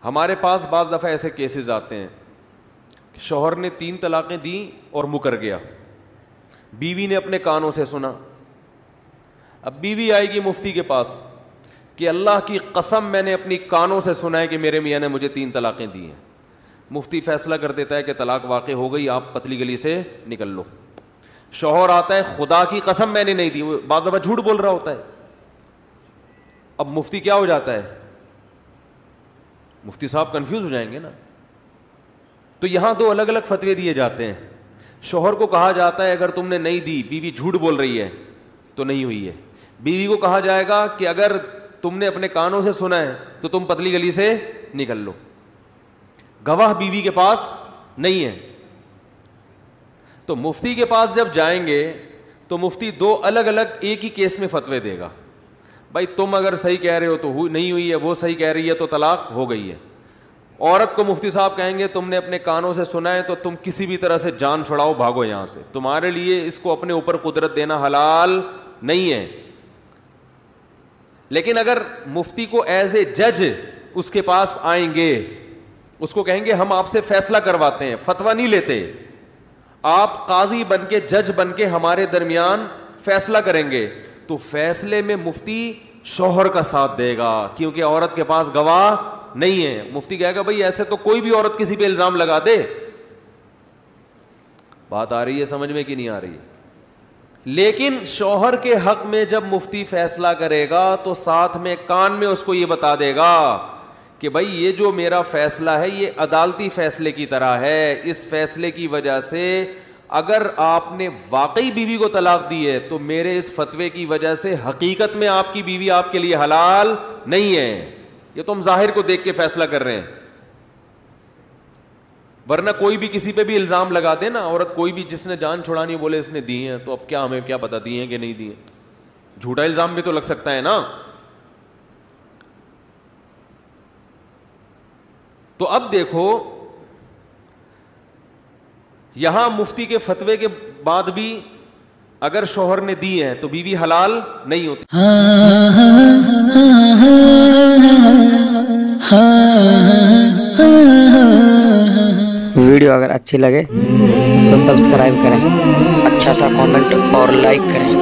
ہمارے پاس بعض دفعہ ایسے کیسز آتے ہیں کہ شوہر نے 3 طلاقیں دیں اور مکر گیا, بیوی نے اپنے کانوں سے سنا. اب بیوی آئے گی مفتی کے پاس کہ اللہ کی قسم میں نے اپنی کانوں سے سنا ہے کہ میرے میاں نے مجھے 3 طلاقیں دی ہیں. مفتی فیصلہ کر دیتا ہے کہ طلاق واقع ہو گئی, آپ پتلی گلی سے نکل لو. شوہر آتا ہے خدا کی قسم میں نے نہیں دی, بعض دفعہ جھوٹ بول رہا ہوتا ہے. اب مفتی کیا ہو جاتا ہے, مفتی صاحب کنفیوز ہو جائیں گے نا. تو یہاں 2 الگ الگ فتوے دیے جاتے ہیں. شوہر کو کہا جاتا ہے اگر تم نے نہیں دی, بیوی جھوٹ بول رہی ہے تو نہیں ہوئی ہے. بیوی کو کہا جائے گا کہ اگر تم نے اپنے کانوں سے سنا ہے تو تم پتلی گلی سے نکل لو. گواہ بیوی کے پاس نہیں ہے. تو مفتی کے پاس جب جائیں گے تو مفتی 2 الگ الگ ایک ہی کیس میں فتوے دے گا. بھائی تم اگر صحیح کہہ رہے ہو تو نہیں ہوئی ہے, وہ صحیح کہہ رہی ہے تو طلاق ہو گئی ہے. عورت کو مفتی صاحب کہیں گے تم نے اپنے کانوں سے سنا ہے تو تم کسی بھی طرح سے جان چھڑاؤ, بھاگو یہاں سے, تمہارے لیے اس کو اپنے اوپر قدرت دینا حلال نہیں ہے. لیکن اگر مفتی کو ایز اے جج اس کے پاس آئیں گے, اس کو کہیں گے ہم آپ سے فیصلہ کرواتے ہیں, فتویٰ نہیں لیتے, آپ قاضی بن کے جج بن کے ہمارے درمیان فیصلہ کریں گے, تو فیصلے میں مفتی شوہر کا ساتھ دے گا کیونکہ عورت کے پاس گواہ نہیں ہے. مفتی کہے گا بھائی ایسے تو کوئی بھی عورت کسی پہ الزام لگا دے. بات آ رہی ہے سمجھ میں کہ نہیں آ رہی ہے؟ لیکن شوہر کے حق میں جب مفتی فیصلہ کرے گا تو ساتھ میں کان میں اس کو یہ بتا دے گا کہ بھائی یہ جو میرا فیصلہ ہے یہ عدالتی فیصلے کی طرح ہے. اس فیصلے کی وجہ سے اگر آپ نے واقعی بیوی کو طلاق دی ہے تو میرے اس فتوے کی وجہ سے حقیقت میں آپ کی بیوی آپ کے لیے حلال نہیں ہے. یہ تو ہم ظاہر کو دیکھ کے فیصلہ کر رہے ہیں, ورنہ کوئی بھی کسی پہ بھی الزام لگا دے نا, عورت کوئی بھی جس نے جان چھڑانی بولے اس نے دی ہیں, تو اب کیا ہمیں کیا پتا دی ہیں کہ نہیں دی ہیں, جھوٹا الزام بھی تو لگ سکتا ہے نا. تو اب دیکھو یہاں مفتی کے فتوے کے بعد بھی اگر شوہر نے دی ہے تو بیوی حلال نہیں ہوتی. ویڈیو اگر اچھی لگے تو سبسکرائب کریں, اچھا سا کامنٹ اور لائک کریں.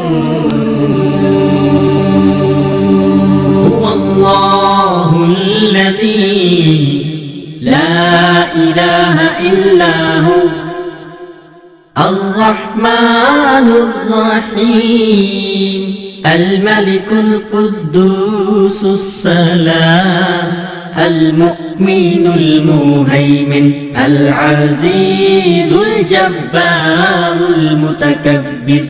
اللہ الذی لا الہ الا ہو الرحمن الرحیم الملک القدوس السلام المؤمن المهيمن العزيز الجبار المتكبر.